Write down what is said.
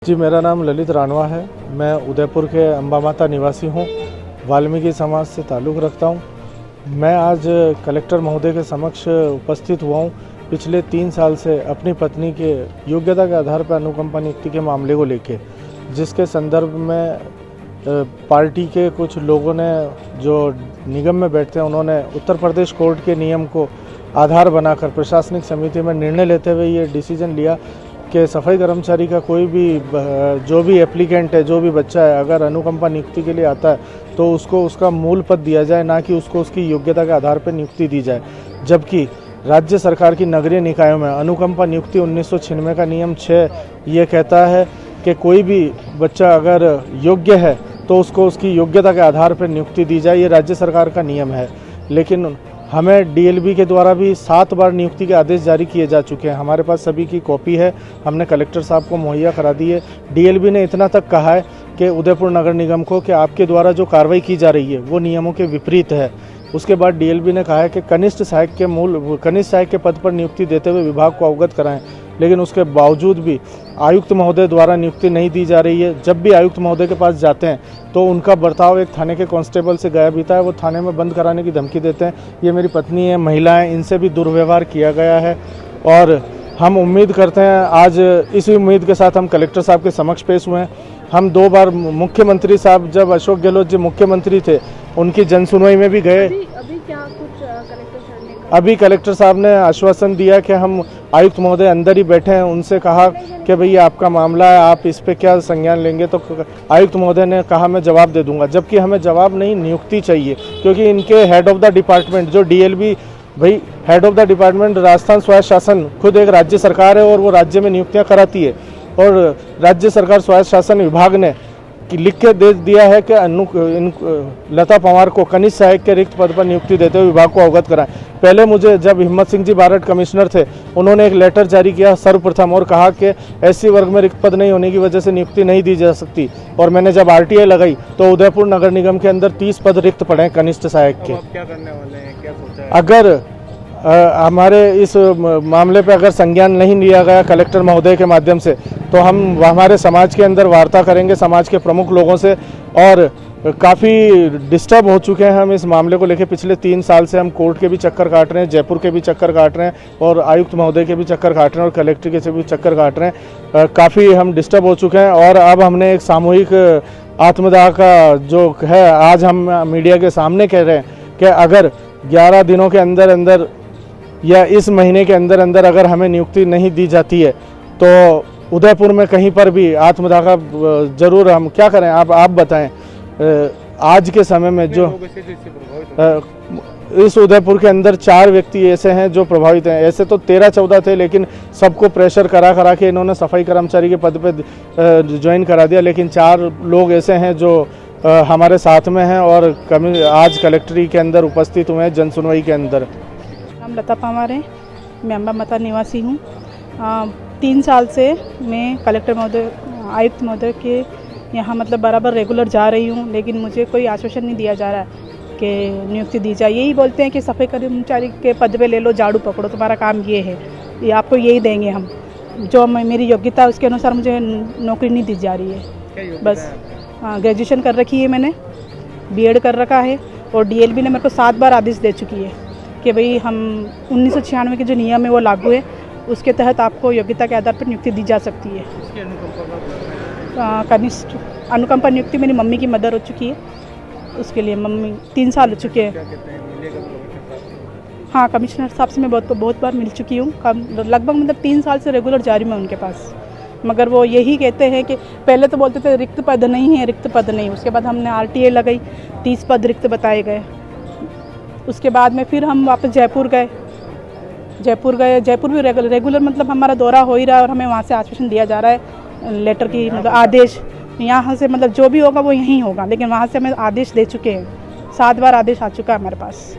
जी, मेरा नाम ललित राणवा है। मैं उदयपुर के अम्बा माता निवासी हूँ। वाल्मीकि समाज से ताल्लुक़ रखता हूँ। मैं आज कलेक्टर महोदय के समक्ष उपस्थित हुआ हूँ। पिछले 3 साल से अपनी पत्नी के योग्यता के आधार पर अनुकंपा नियुक्ति के मामले को लेके, जिसके संदर्भ में पार्टी के कुछ लोगों ने जो निगम में बैठते हैं, उन्होंने उत्तर प्रदेश कोर्ट के नियम को आधार बनाकर प्रशासनिक समिति में निर्णय लेते हुए ये डिसीजन लिया कि सफाई कर्मचारी का कोई भी जो भी एप्लीकेंट है, जो भी बच्चा है, अगर अनुकंपा नियुक्ति के लिए आता है तो उसको उसका मूल पद दिया जाए, ना कि उसको उसकी योग्यता के आधार पर नियुक्ति दी जाए। जबकि राज्य सरकार की नगरीय निकायों में अनुकंपा नियुक्ति 1996 का नियम 6 ये कहता है कि कोई भी बच्चा अगर योग्य है तो उसको उसकी योग्यता के आधार पर नियुक्ति दी जाए। ये राज्य सरकार का नियम है। लेकिन हमें डीएलबी के द्वारा भी 7 बार नियुक्ति के आदेश जारी किए जा चुके हैं। हमारे पास सभी की कॉपी है, हमने कलेक्टर साहब को मुहैया करा दी है। डीएलबी ने इतना तक कहा है कि उदयपुर नगर निगम को कि आपके द्वारा जो कार्रवाई की जा रही है वो नियमों के विपरीत है। उसके बाद डीएलबी ने कहा है कि कनिष्ठ सहायक के पद पर नियुक्ति देते हुए विभाग को अवगत कराएं। लेकिन उसके बावजूद भी आयुक्त महोदय द्वारा नियुक्ति नहीं दी जा रही है। जब भी आयुक्त महोदय के पास जाते हैं तो उनका बर्ताव एक थाने के कांस्टेबल से गया बीता है। वो थाने में बंद कराने की धमकी देते हैं। ये मेरी पत्नी है, महिलाएं, इनसे भी दुर्व्यवहार किया गया है। और हम उम्मीद करते हैं, आज इसी उम्मीद के साथ हम कलेक्टर साहब के समक्ष पेश हुए हैं। हम 2 बार मुख्यमंत्री साहब, जब अशोक गहलोत जी मुख्यमंत्री थे, उनकी जनसुनवाई में भी गए। अभी क्या कुछ कलेक्टर साहब ने कहा? अभी कलेक्टर साहब ने आश्वासन दिया कि हम आयुक्त महोदय अंदर ही बैठे हैं, उनसे कहा कि भैया आपका मामला है, आप इस पे क्या संज्ञान लेंगे। तो आयुक्त महोदय ने कहा मैं जवाब दे दूंगा। जबकि हमें जवाब नहीं, नियुक्ति चाहिए। क्योंकि इनके हेड ऑफ द डिपार्टमेंट जो डीएलबी, भाई head of the department Rajasthan स्वायत्त शासन खुद एक राज्य सरकार है और वो राज्य में नियुक्तियां कराती है। और राज्य सरकार स्वायत्त शासन विभाग ने लिख के दे दिया है कि लता पंवार को कनिष्ठ सहायक के रिक्त पद पर नियुक्ति देते हुए विभाग को अवगत कराएं। पहले मुझे जब हिम्मत सिंह जी बारठ कमिश्नर थे, उन्होंने एक लेटर जारी किया सर्वप्रथम और कहा कि एससी वर्ग में रिक्त पद नहीं होने की वजह से नियुक्ति नहीं दी जा सकती। और मैंने जब आरटीआई लगाई तो उदयपुर नगर निगम के अंदर 30 पद रिक्त पड़े हैं कनिष्ठ सहायक के। क्या करने वाले हैं, क्या सोचा है? अगर हमारे इस मामले पे अगर संज्ञान नहीं लिया गया कलेक्टर महोदय के माध्यम से, तो हम हमारे समाज के अंदर वार्ता करेंगे समाज के प्रमुख लोगों से। और काफ़ी डिस्टर्ब हो चुके हैं हम इस मामले को लेकर। पिछले 3 साल से हम कोर्ट के भी चक्कर काट रहे हैं, जयपुर के भी चक्कर काट रहे हैं और आयुक्त महोदय के भी चक्कर काट रहे हैं और कलेक्टर के से भी चक्कर काट रहे हैं। काफ़ी हम डिस्टर्ब हो चुके हैं। और अब हमने एक सामूहिक आत्मदाह का जो है, आज हम मीडिया के सामने कह रहे हैं कि अगर 11 दिनों के अंदर अंदर या इस महीने के अंदर अंदर अगर हमें नियुक्ति नहीं दी जाती है तो उदयपुर में कहीं पर भी आत्मदाह का जरूर हम क्या करें, आप बताएं। आज के समय में जो इस उदयपुर के अंदर 4 व्यक्ति ऐसे हैं जो प्रभावित हैं। ऐसे तो 13-14 थे, लेकिन सबको प्रेशर करा के इन्होंने सफाई कर्मचारी के पद पे ज्वाइन करा दिया। लेकिन 4 लोग ऐसे हैं जो हमारे साथ में हैं और आज कलेक्ट्री के अंदर उपस्थित हुए हैं जनसुनवाई के अंदर। नाम लता पंवार है, मैं अम्बा माता निवासी हूँ। 3 साल से मैं कलेक्टर महोदय, आयुक्त महोदय के यहाँ मतलब बराबर रेगुलर जा रही हूँ, लेकिन मुझे कोई आश्वासन नहीं दिया जा रहा है कि नियुक्ति दी जाए। यही बोलते हैं कि सफाई कर्मचारी के पद पे ले लो, झाड़ू पकड़ो, तुम्हारा काम ये है, ये आपको यही देंगे हम। जो मेरी योग्यता उसके अनुसार मुझे नौकरी नहीं दी जा रही है। बस ग्रेजुएशन कर रखी है मैंने, बीएड कर रखा है और डीएलबी ने मेरे को 7 बार आदेश दे चुकी है कि भाई हम 1996 के जो नियम है वो लागू है, उसके तहत आपको योग्यता के आधार पर नियुक्ति दी जा सकती है। कनिष्ठ अनुकंपा नियुक्ति मेरी मम्मी की मदर हो चुकी है, उसके लिए मम्मी 3 साल हो चुके हैं। हाँ, कमिश्नर साहब से मैं बहुत बार मिल चुकी हूँ। लगभग मतलब 3 साल से रेगुलर जा रही मैं उनके पास। मगर वो यही कहते हैं कि पहले तो बोलते थे रिक्त पद नहीं है, रिक्त पद नहीं। उसके बाद हमने आरटीआई लगाई, 30 पद रिक्त बताए गए। उसके बाद में फिर हम वापस जयपुर गए। जयपुर भी रेगुलर मतलब हमारा दौरा हो ही रहा है और हमें वहाँ से आश्वासन दिया जा रहा है, लेटर की मतलब आदेश यहाँ से मतलब जो भी होगा वो यहीं होगा। लेकिन वहाँ से हमें आदेश दे चुके हैं, 7 बार आदेश आ चुका है हमारे पास।